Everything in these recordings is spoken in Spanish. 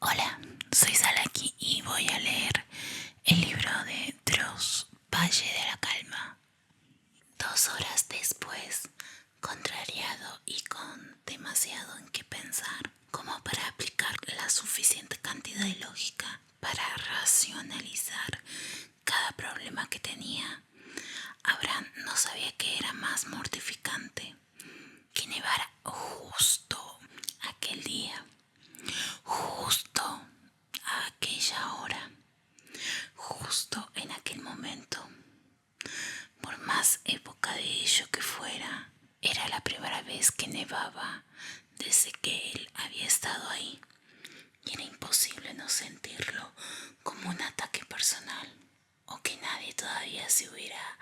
Hola, soy Salaki y voy a leer el libro de Dross, Valle de la Calma. 2 horas después, contrariado y con demasiado en qué pensar, como para aplicar la suficiente cantidad de lógica para racionalizar cada problema que tenía, Abraham no sabía que era más mortificante que nevara justo aquel día, justo a aquella hora, justo en aquel momento. Por más época de ello que fuera, era la primera vez que nevaba desde que él había estado ahí, y era imposible no sentirlo como un ataque personal, o que nadie todavía se hubiera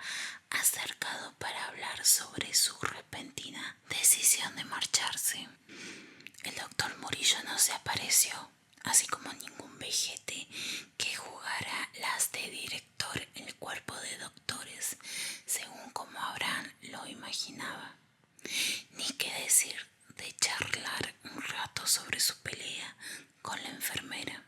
acercado para hablar sobre su repentina decisión de marcharse. El doctor Murillo no se apareció, así como ningún vejete que jugara las de director en el cuerpo de doctores, según como Abraham lo imaginaba. Ni qué decir de charlar un rato sobre su pelea con la enfermera.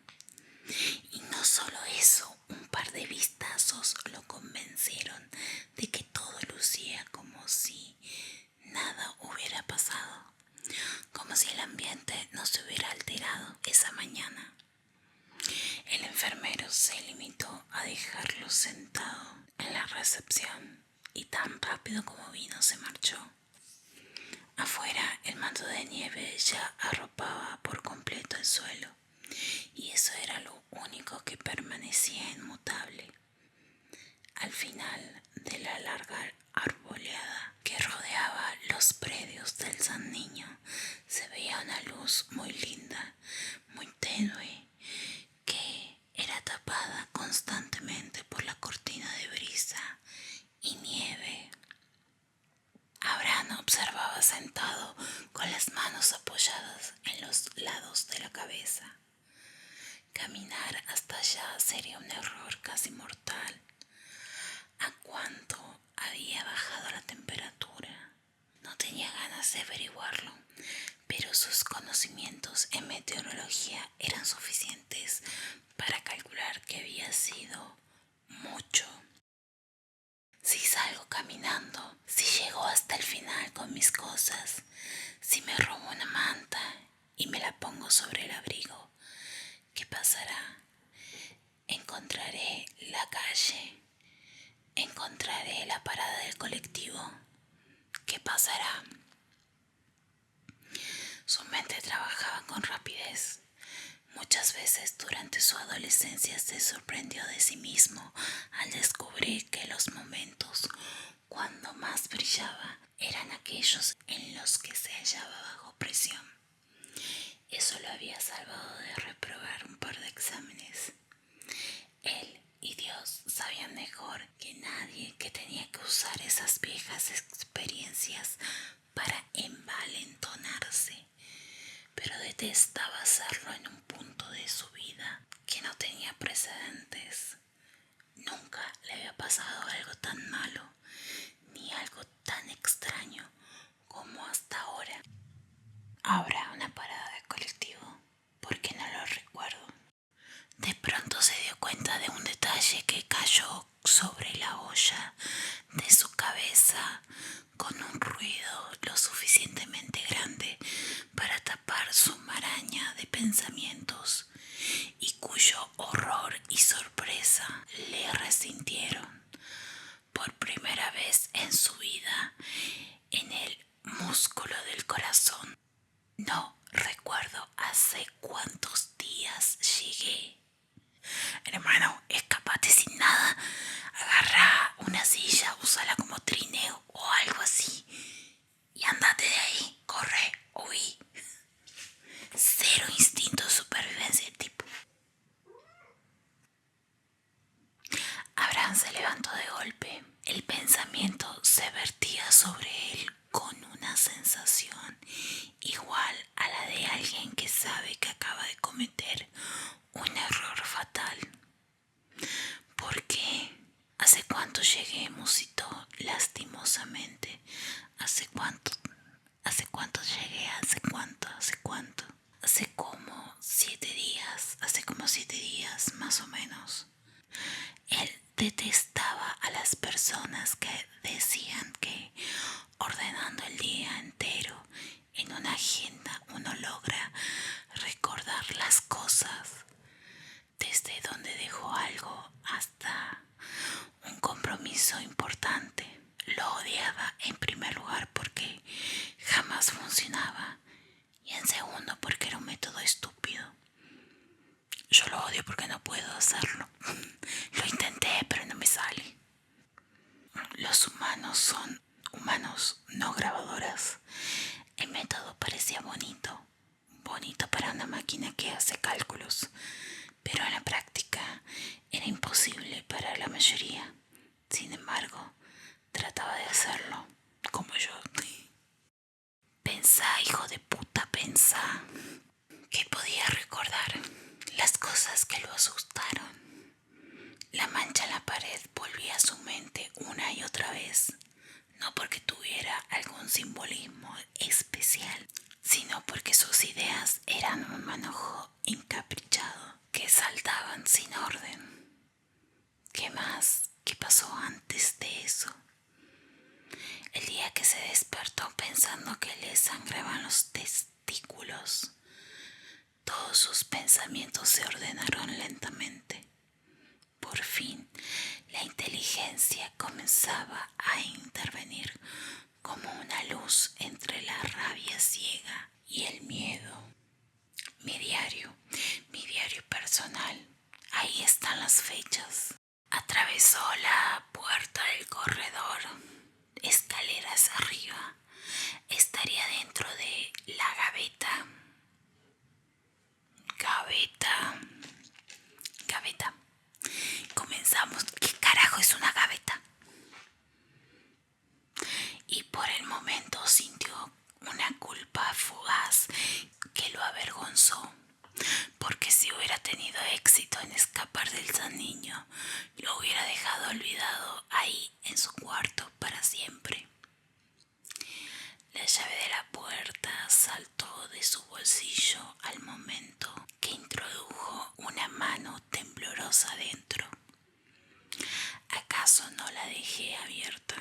Y no solo eso, un par de vistazos lo convencieron de que todo lucía como si nada hubiera pasado, como si el ambiente no se hubiera alterado esa mañana. El enfermero se limitó a dejarlo sentado en la recepción y tan rápido como vino se marchó. Afuera el manto de nieve ya arropaba por completo el suelo, y eso era lo único que permanecía inmutable. Al final de la larga arboleada que rodeaba los predios del San Niño se veía una luz muy linda, muy tenue, que era tapada constantemente por la cortina de brisa y nieve. Abraham observaba sentado con las manos apoyadas en los lados de la cabeza. Caminar hasta allá sería un error casi mortal. ¿A cuánto había bajado la temperatura? No tenía ganas de averiguarlo, pero sus conocimientos en meteorología eran suficientes para calcular que había sido mucho. Si salgo caminando, si llego hasta el final con mis cosas, si me robo una manta y me la pongo sobre el abrigo, ¿qué pasará? Encontraré la calle. Encontraré la parada del colectivo. ¿Qué pasará? Su mente trabajaba con rapidez. Muchas veces durante su adolescencia se sorprendió de sí mismo al descubrir que los momentos cuando más brillaba eran aquellos en los que se hallaba bajo presión. Eso lo había salvado de reprobar un par de exámenes. Él y Dios sabían mejor que nadie que tenía que usar esas viejas experiencias para envalentonarse, pero detestaba hacerlo en un punto de su vida que no tenía precedentes. Nunca le había pasado algo tan malo, ni algo tan extraño como hasta ahora. ¿Habrá una parada de colectivo? ¿Por qué no lo recuerdo? De pronto se dio cuenta de un detalle que cayó sobre la olla de su cabeza con un ruido lo suficientemente grande para tapar su maraña de pensamientos, y cuyo horror y sorpresa le resintieron por primera vez en su vida en el músculo del corazón. No recuerdo hace cuántos días llegué. Hermano, escapate sin nada. Agarra una silla, úsala como trineo o algo así. Y andate de ahí. Corre, huí. Cero instinto de supervivencia el tipo. Abraham se levantó de golpe. El pensamiento se vertía sobre él con una sensación igual a la de alguien que sabe que acaba de cometer un error fatal. ¿Por qué? ¿Hace cuánto llegué? Musitó lastimosamente. ¿Hace cuánto? ¿Hace cuánto llegué? ¿Hace cuánto? ¿Hace cuánto? Hace como 7 días. como 7 días más o menos. Él detestaba a las personas que decían que ordenando el día entero en una agenda uno logra recordar las cosas, desde donde dejó algo hasta un compromiso importante. Lo odiaba en primer lugar porque jamás funcionaba y en segundo porque era un método estúpido. Yo lo odio porque no puedo hacerlo. Lo intenté, pero no me sale. Los humanos son humanos, no grabadoras. El método parecía bonito, bonito para una máquina que hace cálculos, pero en la práctica era imposible para la mayoría. Sin embargo, trataba de hacerlo, como yo. Pensá, hijo de puta, pensá. Que podía recordar las cosas que lo asustaron. La mancha en la pared volvía a su mente una y otra vez, no porque tuviera algún simbolismo especial, sino porque sus ideas eran un manojo encaprichado que saltaban sin orden. ¿Qué más? ¿Qué pasó antes de eso? El día que se despertó pensando que le sangraban los testículos, todos sus pensamientos se ordenaron lentamente. Por fin, la inteligencia comenzaba a intervenir como una luz entre la rabia ciega y el miedo. Mi diario personal. Ahí están las fechas. Atravesó la puerta del corredor, escaleras arriba. Estaría dentro de la gaveta. Gaveta. Comenzamos. ¿Qué carajo es una gaveta? Y por el momento sintió una culpa fugaz que lo avergonzó, porque si hubiera tenido éxito en escapar del San Niño, lo hubiera dejado olvidado ahí en su cuarto para siempre. La llave de la puerta saltó de su bolsillo al momento que introdujo una mano temblorosa dentro. ¿Acaso no la dejé abierta?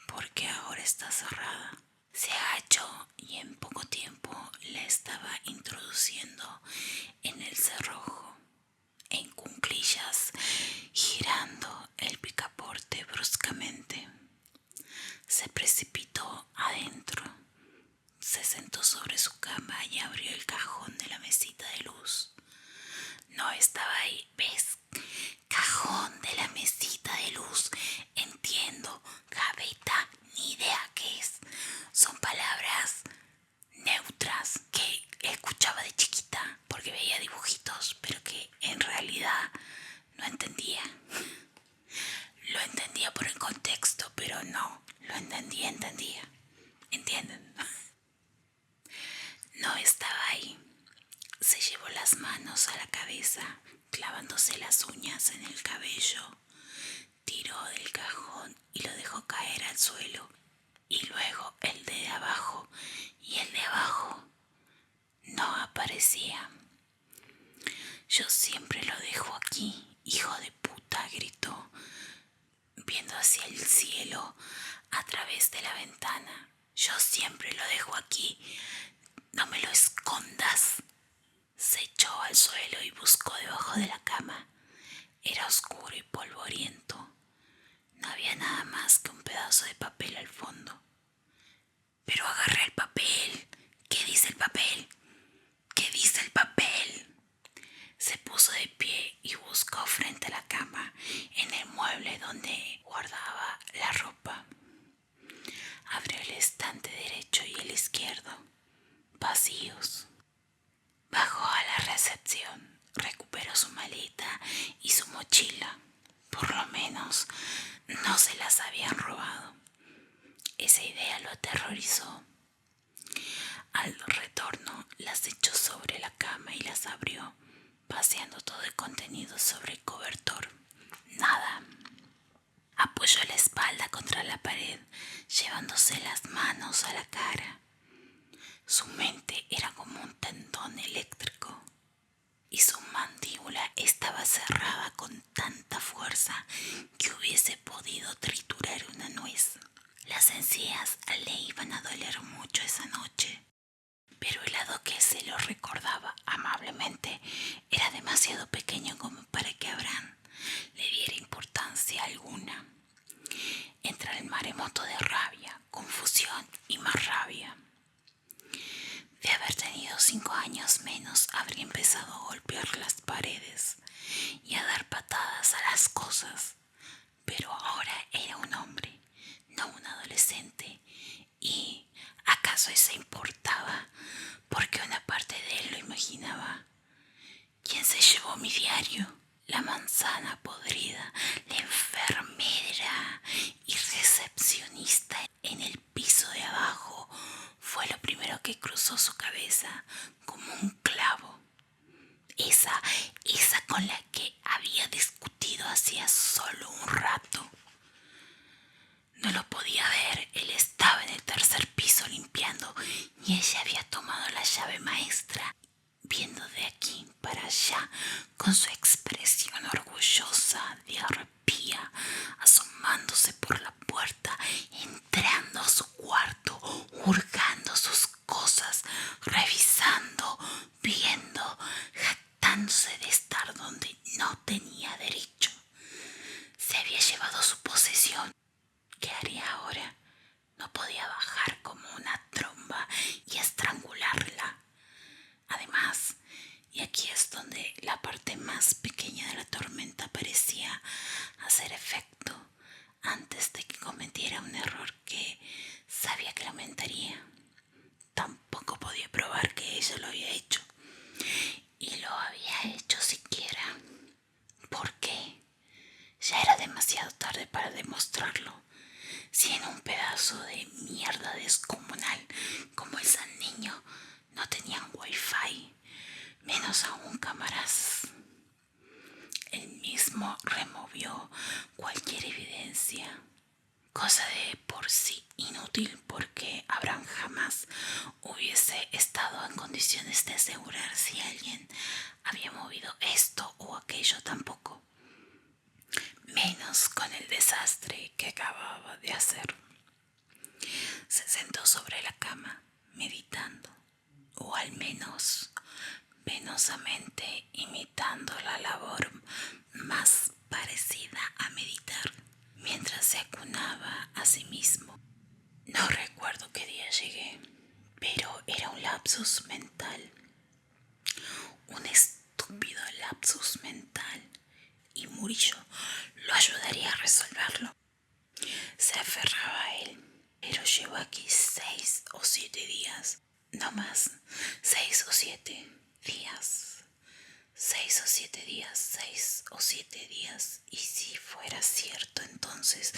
Porque ahora está cerrada. Se agachó y en poco tiempo la estaba introduciendo en el cerrojo, en cuclillas, girando el picaporte bruscamente. Se precipitó adentro, se sentó sobre su cama y abrió el cajón de la mesita de luz. No estaba ahí, ¿ves? Cajón de la mesita de luz. Entiendo, gaveta, ni idea qué es. Son palabras neutras que escuchaba de chiquita porque veía dibujitos, pero que en realidad no entendía. Lo entendía por el contexto, pero no lo entendía. ¿Entienden? No estaba ahí. Se llevó las manos a la cabeza, clavándose las uñas en el cabello. Tiró del cajón y lo dejó caer al suelo. Y luego el de abajo y el de abajo no aparecía. Yo siempre lo dejo aquí, hijo de puta, gritó, viendo hacia el cielo a través de la ventana. Yo siempre lo dejo aquí, no me lo escondas. Se echó al suelo y buscó debajo de la cama. Era oscuro y polvoriento. No había nada más que un pedazo de papel al fondo. Pero agarré el papel. ¿Qué dice el papel? ¿Qué dice el papel? Se puso de pie y buscó frente a la cama, en el mueble donde guardaba la ropa. Abrió el estante derecho y el izquierdo, vacíos. Bajó a la recepción, recuperó su maleta y su mochila. Por lo menos no se las habían robado. Esa idea lo aterrorizó. Al retorno las echó sobre la cama y las abrió, paseando todo el contenido sobre el cobertor. Nada. Apoyó la espalda contra la pared, llevándose las manos a la cara. Su mente era como un tendón eléctrico y su mandíbula que hubiese podido triturar una nuez. Las encías le iban a doler mucho esa noche, pero el lado que se lo recordaba amablemente era demasiado pequeño como para que Abraham le diera importancia alguna. Entra el maremoto de rabia, confusión y más rabia. De haber tenido 5 años menos, habría empezado a golpear las paredes y a dar patadas a las cosas. Pero ahora era un hombre, no un adolescente. ¿Y acaso eso importaba? Porque una parte de él lo imaginaba. ¿Quién se llevó mi diario? La manzana podrida, la enfermera y recepcionista en el piso de abajo fue lo primero que cruzó su cabeza como un clavo. Esa con la que había discutido hacía solo un rato. No lo podía ver, él estaba en el tercer piso limpiando y ella había tomado la llave maestra, viendo de aquí para allá con su expresión orgullosa de arpía, asomándose por la puerta, entrando a su cuarto, hurgando sus cosas, revisando, viendo, jactándose de estar donde no tenía derecho. Se había llevado su posesión. ¿Qué haría ahora? No podía bajar como una tromba y estrangularla. Además, y aquí es donde la parte más pequeña de la tormenta parecía hacer efecto antes de que cometiera un error que sabía que lamentaría. Tampoco podía probar que ella lo había hecho. Y lo había hecho siquiera. ¿Por qué? Ya era demasiado tarde para demostrarlo. Si en un pedazo de mierda descomunal como el San Niño no tenían wifi, menos aún cámaras. Él mismo removió cualquier evidencia, cosa de por sí inútil porque Abraham jamás hubiese estado en condiciones de asegurar si alguien había movido esto o aquello tampoco, menos con el desastre que acababa de hacer. Se sentó sobre la cama, meditando, o al menos penosamente imitando la labor más parecida a meditar, mientras se acunaba a sí mismo. No recuerdo qué día llegué, pero era un lapsus mental, un estúpido lapsus mental, y Murillo lo ayudaría a resolverlo. Se aferraba a él, pero llevo aquí 6 o 7 días, no más, 6 o 7 días. 6 o 7 días, 6 o 7 días. Y si fuera cierto, entonces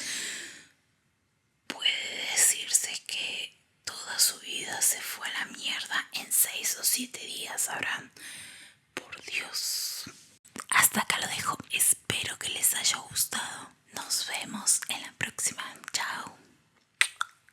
puede decirse que toda su vida se fue a la mierda en 6 o 7 días, Abraham. Por Dios. Hasta acá lo dejo. Espero que les haya gustado. Nos vemos en la próxima. Chao.